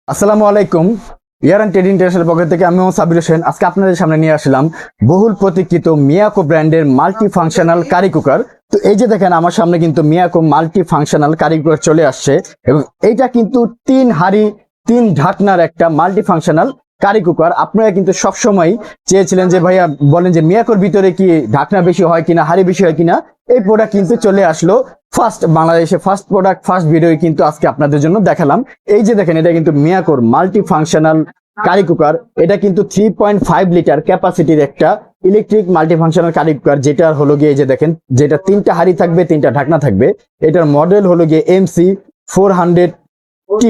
আসসালামু আলাইকুম। ইয়ার and trade international পক্ষ থেকে আমি মোহাম্মদ সাবির হোসেন আজকে আপনাদের সামনে নিয়ে আসলাম বহুল প্রতীক্ষিত মিয়াকো ব্র্যান্ডের মাল্টি ফাংশনাল কারি কুকার। তো এই যে দেখেন আমার সামনে কিন্তু Miyako multi functional curry cooker চলে আসছে এবং এইটা কিন্তু 3 হাঁড়ি 3 ঢাকনার একটা মাল্টি ফাংশনাল কারি কুকার। আপনারা কিন্তু সবসময় চেয়েছিলেন যে ভাইয়া বলেন যে মিয়াকোর ভিতরে কি ঢাকনা বেশি হয় কিনা, হাঁড়ি বেশি হয় কিনা। এই প্রোডাক্ট কিন্তু চলে আসলো ফার্স্ট বাংলাদেশে, ফার্স্ট প্রোডাক্ট, ফার্স্ট ভিডিও কিন্তু আজকে আপনাদের জন্য দেখালাম। এই যে দেখেন এটা কিন্তু মিয়াকোর মাল্টি ফাংশনাল কারি কুকার। এটা কিন্তু 3.5 লিটার ক্যাপাসিটির একটা electric multi functional curry cooker, যেটা হলো গিয়ে এই যে দেখেন যেটা 3টা হাঁড়ি থাকবে 3টা ঢাকনা থাকবে। এটার মডেল হলো গিয়ে MC400T।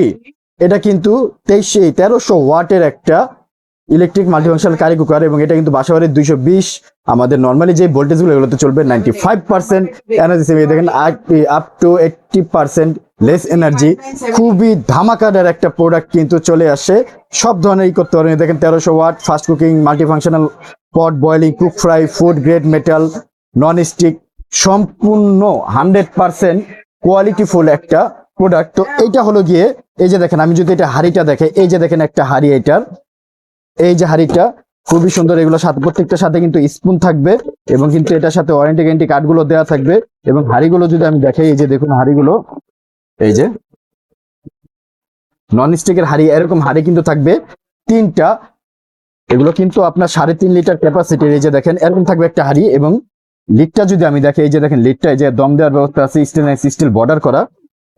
এটা কিন্তু 1300 ওয়াটের একটা ইলেকট্রিক মাল্টিফাংশনাল কারি কুকার এবং এটা কিন্তু বাসাবাড়ির 220 আমাদের নর্মালি যে ভোল্টেজ গুলো এগুলোতে চলবে 95% এনার্জি সেভিং। দেখেন আপ টু 80% লেস এনার্জি। খুবই ধামাকাদার একটা প্রোডাক্ট কিন্তু চলে আসে, সব ধরনেরই করতে পারেন। দেখেন 1300 watt, fast cooking, multifunctional pot boiling, cook fry, food grade metal, non stick, সম্পূর্ণ 100% কোয়ালিটিফুল একটা প্রোডাক্ট। তো এইটা হলো গিয়ে এই যে দেখেন আমি যদি এটা হাঁড়িটা দেখে, এই যে দেখেন একটা হাঁড়ি, এটার এই যে হাঁড়িটা খুবই সুন্দর। এগুলো সাথে প্রত্যেকটার সাথে কিন্তু স্পুন থাকবে এবং কিন্তু এটার সাথে ওয়ারেন্টি গ্যারান্টি কার্ডগুলো দেওয়া থাকবে। এবং হাঁড়িগুলো যদি আমি দেখাই, এই যে দেখুন হাঁড়িগুলো, এই যে নন স্টিকের হাঁড়ি, এরকম হাঁড়ি কিন্তু থাকবে 3টা। এগুলো কিন্তু আপনার 3.5 লিটার ক্যাপাসিটির। এই যে দেখেন এরকম থাকবে একটা হাঁড়ি এবং লিডটা যদি আমি দেখি, এই যে দেখেন লিডটা, এই যে দম দেওয়ার ব্যবস্থা আছে, স্টেনলেস স্টিল বর্ডার করা।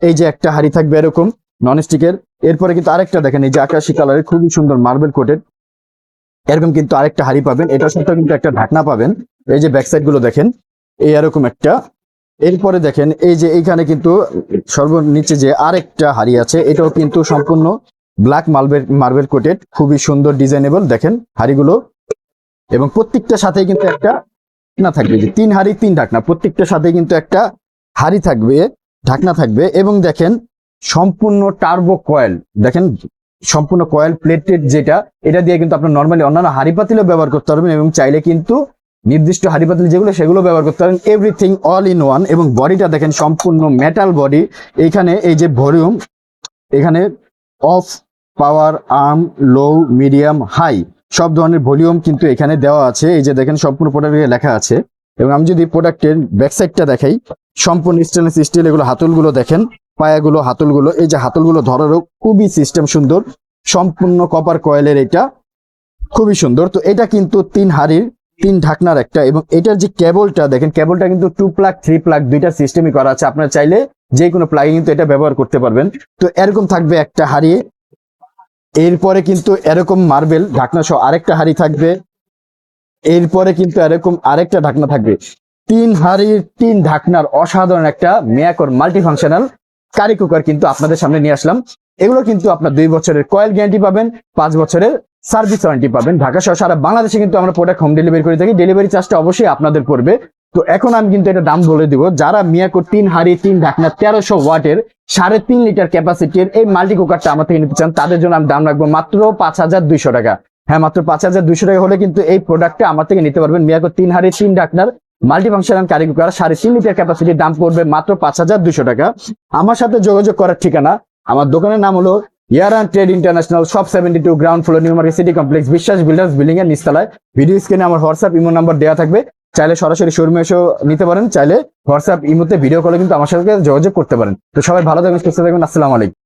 এই যে একটা হাঁড়ি থাকবে এরকম নন স্টিকের। এরপরে কিন্তু আরেকটা দেখেন, এই যে আকাশি কালারের খুবই সুন্দর মার্বেল কোটেড, এরকম কিন্তু আরেকটা হাঁড়ি পাবেন। এটার সাথে কিন্তু একটা ঢাকনা পাবেন। এই যে ব্যাক সাইড গুলো দেখেন এই এরকম একটা। এরপরে দেখেন এই যে এইখানে কিন্তু সর্বনিচে যে আরেকটা হাঁড়ি আছে, এটাও কিন্তু সম্পূর্ণ ব্ল্যাক মার্বেল কোটেড, খুবই সুন্দর ডিজাইনেবল। দেখেন হাঁড়িগুলো এবং প্রত্যেকটার সাথে কিন্তু একটা ঢাকনা থাকবে, যে 3 হাঁড়ি 3 ঢাকনা, প্রত্যেকটার সাথে কিন্তু একটা হাঁড়ি থাকবে, ঢাকনা থাকবে। এবং দেখেন সম্পূর্ণ টার্বো কয়েল, দেখেন সম্পূর্ণ কয়েল প্লেটেড, যেটা এটা দিয়ে কিন্তু আপনার নর্মালি অন্যান্য হাঁড়ি পাতিলও ব্যবহার করতে পারবেন এবং চাইলে কিন্তু নির্দিষ্ট হাঁড়ি পাতিল যেগুলো সেগুলো ব্যবহার করতে পারেন। Everything all in one. এবং বডিটা দেখেন সম্পূর্ণ মেটাল বডি। এইখানে এই যে ভলিউম, এখানে off, power, warm, low, medium, high সব ধরনের ভলিউম কিন্তু এখানে দেওয়া আছে। এই যে দেখেন সম্পূর্ণ প্রোডাক্টে লেখা আছে। এবং আমি যদি প্রোডাক্টের ব্যাক সাইডটা দেখাই, সম্পূর্ণ স্টেনলেস স্টিল। এগুলো হাতলগুলো দেখেন, পায়াগুলো, হাতলগুলো, এই যে হাতলগুলো ধরারও খুবই সিস্টেম সুন্দর, সম্পূর্ণ কপার কয়েলের, এটা খুবই সুন্দর। তো এটা কিন্তু 3 হাঁড়ির 3 ঢাকনার একটা। এবং এটার যে কেবলটা দেখেন, কেবলটা কিন্তু 2 প্লাগ 3 প্লাগ দুইটা সিস্টেমই করা আছে। আপনারা চাইলে যে কোনো প্লাগে কিন্তু এটা ব্যবহার করতে পারবেন। তো এরকম থাকবে একটা হাঁড়ি। এরপরে কিন্তু এরকম মার্বেল ঢাকনা সহ আরেকটা হাঁড়ি থাকবে। এরপরে কিন্তু এরকম আরেকটা ঢাকনা থাকবে। 3 হাঁড়ির 3 ঢাকনার অসাধারণ একটা মিয়াকোর মাল্টি ফাংশনাল কারি কুকার কিন্তু আপনাদের সামনে নিয়ে আসলাম। এগুলো কিন্তু আপনার 2 বছরের কয়েল গ্যারান্টি পাবেন, 5 বছরের সার্ভিস ওয়ারেন্টি পাবেন। ঢাকা সহ সারা বাংলাদেশে কিন্তু আমরা প্রোডাক্ট হোম ডেলিভারি করে থাকি। ডেলিভারি চার্জটা অবশ্যই আপনাদের পড়বে। তো এখন আমি কিন্তু এটা দাম বলে দিব। যারা মিয়াকোর 3 হাঁড়ি 3 ঢাকনা 1300 ওয়াটের 3.5 লিটার ক্যাপাসিটির এই মাল্টি কুকারটা আমার থেকে নিতে চান, তাদের জন্য আমি দাম রাখবো মাত্র 5200 টাকা। হ্যাঁ, মাত্র 5200 টাকা হলে কিন্তু এই প্রোডাক্টটা আমার থেকে নিতে পারবেন। মিয়াকোর 3 হাঁড়ি 3 ঢাকনার multi functional curry cooker 3.5 litre ক্যাপাসিটির দাম পড়বে মাত্র 5200 টাকা। আমার সাথে যোগাযোগ করার ঠিকানা, আমার দোকানের নাম হলো year and trade international, shop 72, ground floor, new market city complex, Biswas builders building এর নিচতলায়। ভিডিও স্ক্রিনে আমার হোয়াটসঅ্যাপ ইমো নাম্বার দেওয়া থাকবে। চাইলে সরাসরি শোরুমে এসেও নিতে পারেন, চাইলে হোয়াটসঅ্যাপ ইমোতে ভিডিও কলে কিন্তু আমার সাথে যোগাযোগ করতে পারেন। তো সবাই ভালো থাকবেন, সুস্থ থাকবেন। আসসালামু আলাইকুম।